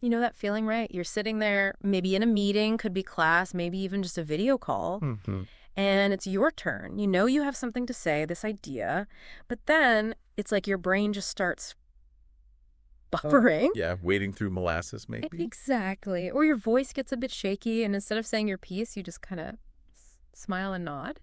You know that feeling, right? You're sitting there, maybe in a meeting, could be class, maybe even just a video call, and it's your turn. You know you have something to say, this idea, but then it's like your brain just starts buffering. Yeah, wading through molasses, maybe. Exactly. Or your voice gets a bit shaky, and instead of saying your piece, you just kind of smile and nod.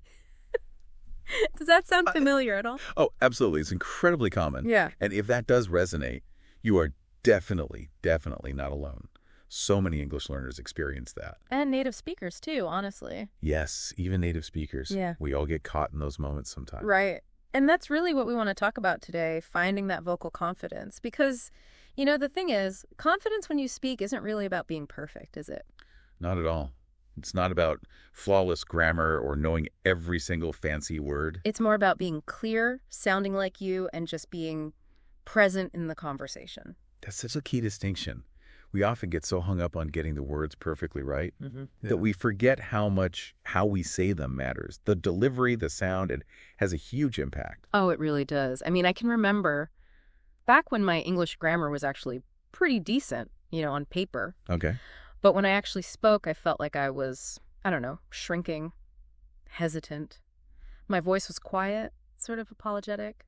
Does that sound familiar at all? Oh, absolutely. It's incredibly common. Yeah. And if that does resonate, you are definitely not alone. So many English learners experience that. And native speakers, too, honestly. Yes, even native speakers. Yeah. We all get caught in those moments sometimes. Right. And that's really what we want to talk about today, finding that vocal confidence. Because, you know, the thing is, confidence when you speak isn't really about being perfect, is it? Not at all. It's not about flawless grammar or knowing every single fancy word. It's more about being clear, sounding like you, and just being present in the conversation. That's such a key distinction. We often get so hung up on getting the words perfectly right that we forget how we say them matters. The delivery, the sound, it has a huge impact. Oh, it really does. I mean, I can remember back when my English grammar was actually pretty decent, you know, on paper. Okay. But when I actually spoke, I felt like I was, I don't know, shrinking, hesitant. My voice was quiet, sort of apologetic.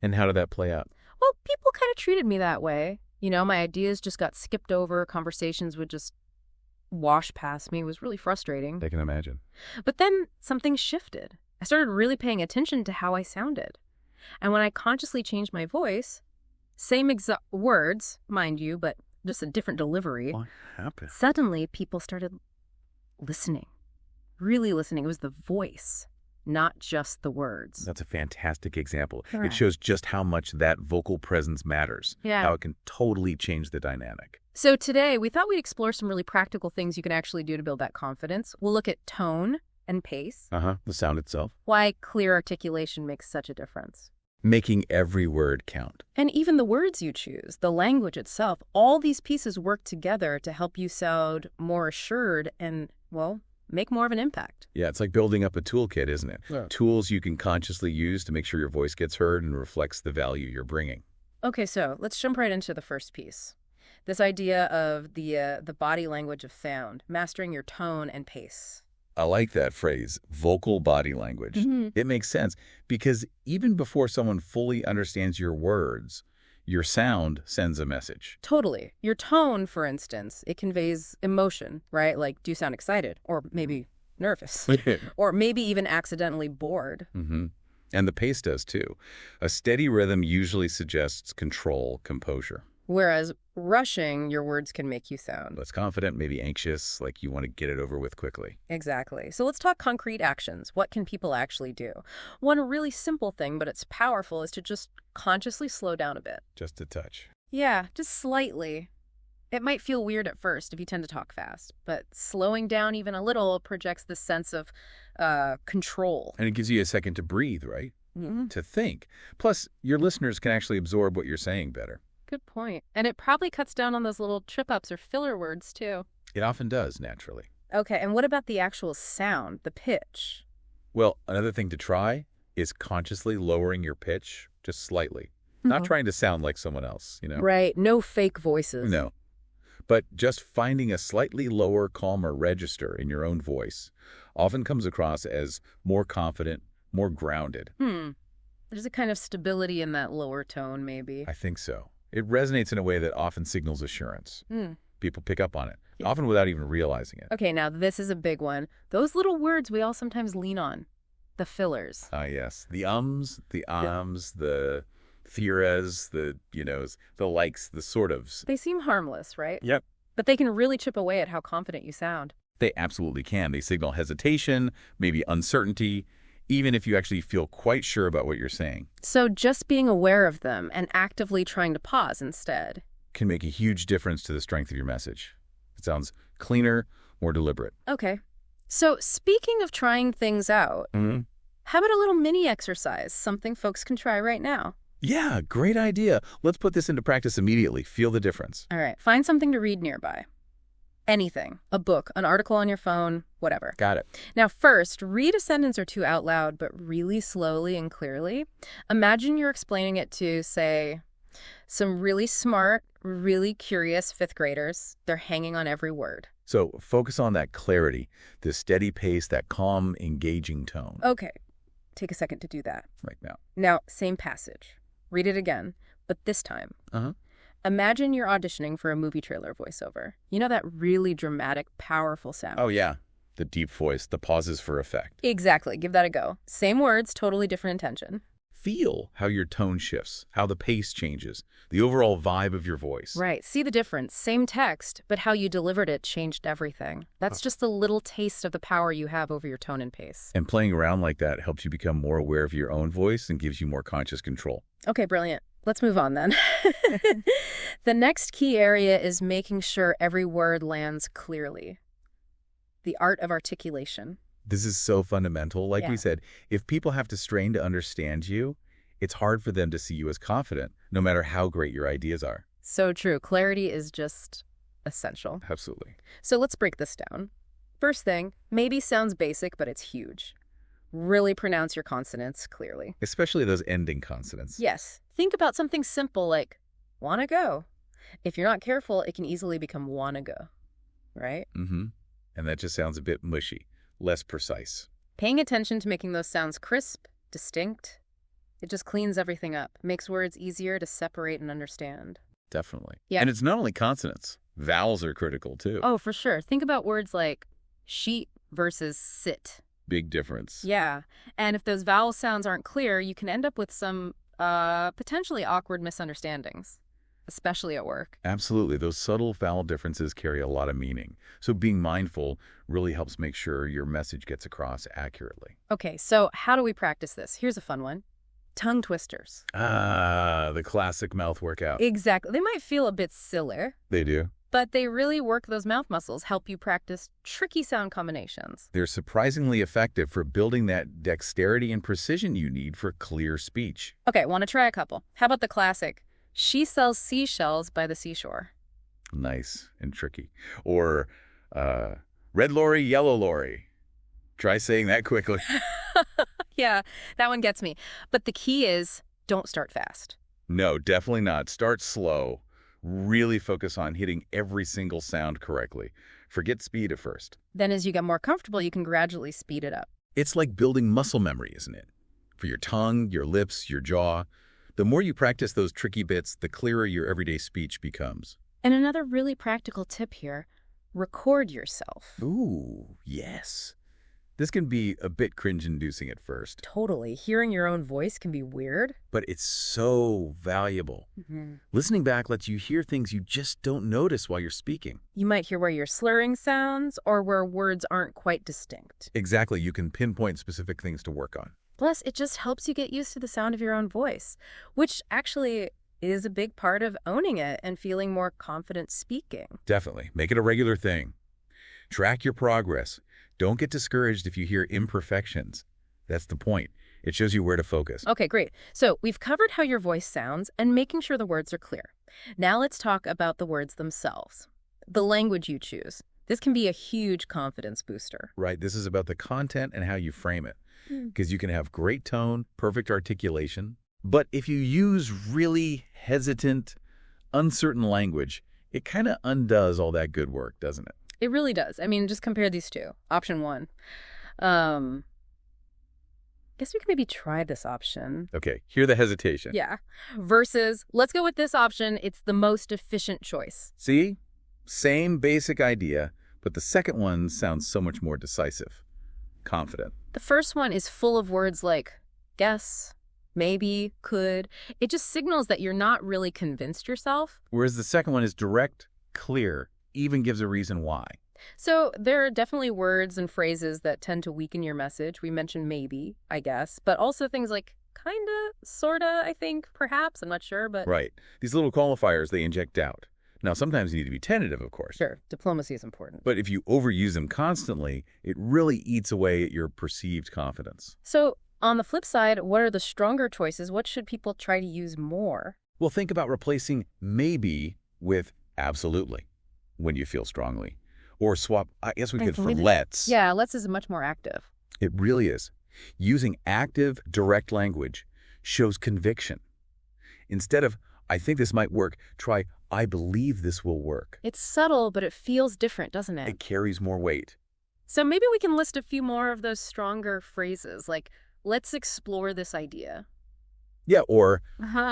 And how did that play out? Well, people kind of treated me that way. You know, my ideas just got skipped over. Conversations would just wash past me. It was really frustrating. I can imagine. But then something shifted. I started really paying attention to how I sounded. And when I consciously changed my voice, same exact words, mind you, but just a different delivery. What happened? Suddenly, people started listening, really listening. It was the voice, not just the words. That's a fantastic example. Correct. It shows just how much that vocal presence matters, how it can totally change the dynamic. So today, we thought we'd explore some really practical things you can actually do to build that confidence. We'll look at tone and pace. The sound itself. Why clear articulation makes such a difference. Making every word count. And even the words you choose, the language itself, all these pieces work together to help you sound more assured and, well, make more of an impact. Yeah, it's like building up a toolkit, isn't it? Yeah. Tools you can consciously use to make sure your voice gets heard and reflects the value you're bringing. Okay, so let's jump right into the first piece. This idea of the body language of sound, mastering your tone and pace. I like that phrase, vocal body language. It makes sense because even before someone fully understands your words, your sound sends a message. Totally. Your tone, for instance, it conveys emotion, right? Like, do you sound excited? Or maybe nervous. Or maybe even accidentally bored. And the pace does too. A steady rhythm usually suggests control, composure. Whereas rushing, your words can make you sound less confident, maybe anxious, like you want to get it over with quickly. Exactly. So let's talk concrete actions. What can people actually do? One really simple thing, but it's powerful, is to just consciously slow down a bit. Just a touch. Yeah, just slightly. It might feel weird at first if you tend to talk fast, but slowing down even a little projects this sense of control. And it gives you a second to breathe, right? To think. Plus, your listeners can actually absorb what you're saying better. Good point. And it probably cuts down on those little trip-ups or filler words, too. It often does, naturally. Okay, and what about the actual sound, the pitch? Well, another thing to try is consciously lowering your pitch just slightly. Not trying to sound like someone else, you know? Right, no fake voices. No. But just finding a slightly lower, calmer register in your own voice often comes across as more confident, more grounded. There's a kind of stability in that lower tone, maybe. I think so. It resonates in a way that often signals assurance. People pick up on it, often without even realizing it. Okay, now this is a big one. Those little words we all sometimes lean on. The fillers. Ah, yes. The ums, the ahs, the theoras, the, the likes, the sort ofs. They seem harmless, right? Yep. But they can really chip away at how confident you sound. They absolutely can. They signal hesitation, maybe uncertainty, even if you actually feel quite sure about what you're saying. So just being aware of them and actively trying to pause instead can make a huge difference to the strength of your message. It sounds cleaner, more deliberate. Okay. So speaking of trying things out, how about a little mini exercise, something folks can try right now? Yeah, great idea. Let's put this into practice immediately. Feel the difference. All right. Find something to read nearby. Anything. A book, an article on your phone, whatever. Got it. Now, first, read a sentence or two out loud, but really slowly and clearly. Imagine you're explaining it to, say, Some really smart, really curious fifth graders, they're hanging on every word. So focus on that clarity, the steady pace, that calm, engaging tone. Okay, take a second to do that. Right now. Now, same passage. Read it again, but this time. Imagine you're auditioning for a movie trailer voiceover. You know that really dramatic, powerful sound? Oh, yeah. The deep voice, the pauses for effect. Exactly. Give that a go. Same words, totally different intention. Feel how your tone shifts, how the pace changes, the overall vibe of your voice. Right. See the difference. Same text, but how you delivered it changed everything. That's just a little taste of the power you have over your tone and pace. And playing around like that helps you become more aware of your own voice and gives you more conscious control. Okay, brilliant. Let's move on then. The next key area is making sure every word lands clearly. The art of articulation. This is so fundamental. Like we said, if people have to strain to understand you, it's hard for them to see you as confident, no matter how great your ideas are. So true. Clarity is just essential. Absolutely. So let's break this down. First thing, maybe sounds basic, but it's huge. Really pronounce your consonants clearly. Especially those ending consonants. Yes. Think about something simple like, wanna go. If you're not careful, it can easily become wanna go, right? And that just sounds a bit mushy, less precise. Paying attention to making those sounds crisp, distinct, it just cleans everything up, makes words easier to separate and understand. Definitely. Yeah. And it's not only consonants. Vowels are critical, too. Oh, for sure. Think about words like sheet versus sit. Big difference. Yeah. And if those vowel sounds aren't clear, you can end up with some potentially awkward misunderstandings, especially at work. Absolutely. Those subtle vowel differences carry a lot of meaning. So being mindful really helps make sure your message gets across accurately. Okay, so how do we practice this? Here's a fun one. Tongue twisters. Ah, the classic mouth workout. Exactly. They might feel a bit silly, They do. but they really work those mouth muscles, help you practice tricky sound combinations. They're surprisingly effective for building that dexterity and precision you need for clear speech. Okay, want to try a couple. How about the classic, she sells seashells by the seashore? Nice and tricky. Or red lorry, yellow lorry. Try saying that quickly. Yeah, that one gets me. But the key is, don't start fast. No, definitely not. Start slow. Really focus on hitting every single sound correctly. Forget speed at first. Then as you get more comfortable, you can gradually speed it up. It's like building muscle memory, isn't it? For your tongue, your lips, your jaw. The more you practice those tricky bits, the clearer your everyday speech becomes. And another really practical tip here, record yourself. Ooh, yes. This can be a bit cringe-inducing at first. Totally. Hearing your own voice can be weird. But it's so valuable. Listening back lets you hear things you just don't notice while you're speaking. You might hear where you're slurring sounds or where words aren't quite distinct. Exactly. You can pinpoint specific things to work on. Plus, it just helps you get used to the sound of your own voice, which actually is a big part of owning it and feeling more confident speaking. Definitely. Make it a regular thing. Track your progress. Don't get discouraged if you hear imperfections. That's the point. It shows you where to focus. Okay, great. So we've covered how your voice sounds and making sure the words are clear. Now let's talk about the words themselves. The language you choose. This can be a huge confidence booster. Right. This is about the content and how you frame it. Because you can have great tone, perfect articulation. But if you use really hesitant, uncertain language, it kind of undoes all that good work, doesn't it? It really does. I mean, just compare these two. Option one. Guess we can maybe try this option. Okay, hear the hesitation. Yeah. Versus, let's go with this option. It's the most efficient choice. See? Same basic idea, but the second one sounds so much more decisive. Confident. The first one is full of words like guess, maybe, could. It just signals that you're not really convinced yourself. Whereas the second one is direct, clear, even gives a reason why. So there are definitely words and phrases that tend to weaken your message. We mentioned maybe, I guess, but also things like kinda, sorta, I think, perhaps, I'm not sure, but... Right. These little qualifiers, they inject doubt. Now, sometimes you need to be tentative, of course. Sure, diplomacy is important. But if you overuse them constantly, it really eats away at your perceived confidence. So, on the flip side, what are the stronger choices? What should people try to use more? Well, think about replacing maybe with absolutely when you feel strongly. Or swap, I guess we could, for let's. Yeah, let's is much more active. It really is. Using active, direct language shows conviction. Instead of, I think this might work. Try, I believe this will work. It's subtle, but it feels different, doesn't it? It carries more weight. So maybe we can list a few more of those stronger phrases, like, let's explore this idea. Yeah, or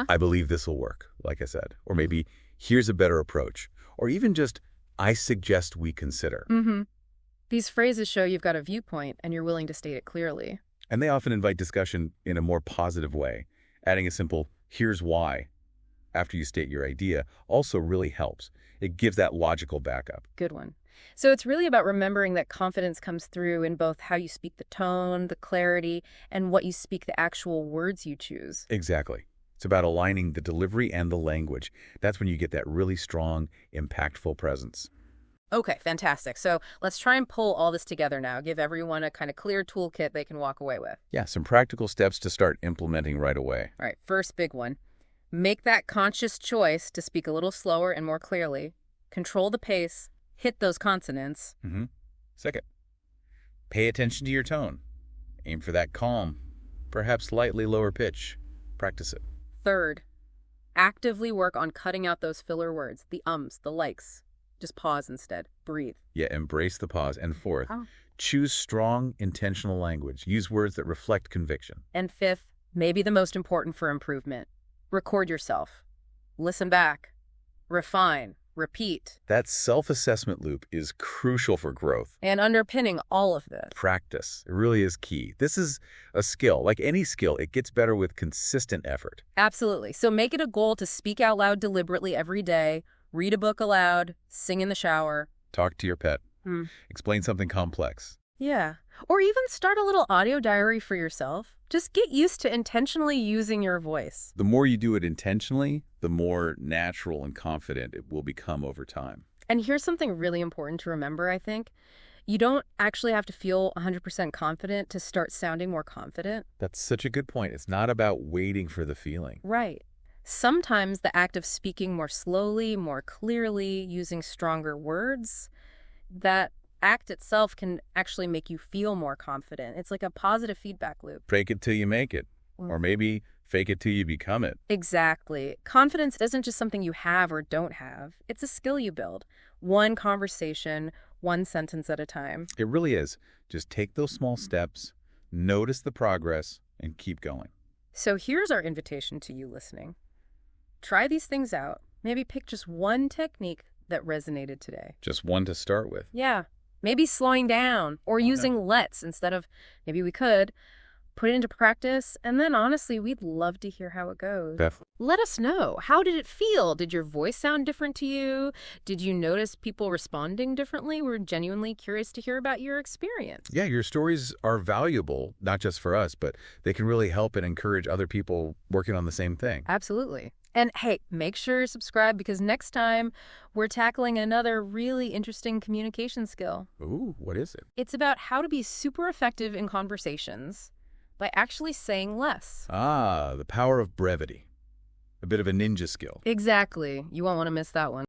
I believe this will work, like I said. Or maybe, here's a better approach. Or even just, I suggest we consider. These phrases show you've got a viewpoint and you're willing to state it clearly. And they often invite discussion in a more positive way. Adding a simple, here's why, after you state your idea also really helps. It gives that logical backup. Good one. So it's really about remembering that confidence comes through in both how you speak the tone, the clarity, and what you speak the actual words you choose. Exactly. It's about aligning the delivery and the language. That's when you get that really strong, impactful presence. Okay, fantastic. So let's try and pull all this together now. Give everyone a kind of clear toolkit they can walk away with. Yeah, some practical steps to start implementing right away. All right, first big one. Make that conscious choice to speak a little slower and more clearly. Control the pace. Hit those consonants. Second, pay attention to your tone. Aim for that calm, perhaps slightly lower pitch. Practice it. Third, actively work on cutting out those filler words, the ums, the likes. Just pause instead. Breathe. Yeah, embrace the pause. And fourth, choose strong, intentional language. Use words that reflect conviction. And fifth, maybe the most important for improvement, record yourself. Listen back. Refine. Repeat. That self-assessment loop is crucial for growth. And underpinning all of this, Practice. It really is key. This is a skill. Like any skill, it gets better with consistent effort. Absolutely. So make it a goal to speak out loud deliberately every day, read a book aloud, sing in the shower. Talk to your pet. Explain something complex. Yeah. Or even start a little audio diary for yourself. Just get used to intentionally using your voice. The more you do it intentionally, the more natural and confident it will become over time. And here's something really important to remember, I think. You don't actually have to feel 100% confident to start sounding more confident. That's such a good point. It's not about waiting for the feeling. Right. Sometimes the act of speaking more slowly, more clearly, using stronger words, that act itself can actually make you feel more confident. It's like a positive feedback loop. Fake it till you make it. Or maybe fake it till you become it. Exactly. Confidence isn't just something you have or don't have. It's a skill you build. One conversation, one sentence at a time. It really is. Just take those small steps, notice the progress, and keep going. So here's our invitation to you listening. Try these things out. Maybe pick just one technique that resonated today. Just one to start with. Yeah. Maybe slowing down or using let's instead of maybe we could. Put it into practice, and then honestly, we'd love to hear how it goes. Definitely. Let us know. How did it feel? Did your voice sound different to you? Did you notice people responding differently? We're genuinely curious to hear about your experience. Yeah, your stories are valuable, not just for us, but they can really help and encourage other people working on the same thing. Absolutely. And hey, make sure you subscribe because next time we're tackling another really interesting communication skill. Ooh, what is it? It's about how to be super effective in conversations by actually saying less. Ah, the power of brevity. A bit of a ninja skill. Exactly. You won't want to miss that one.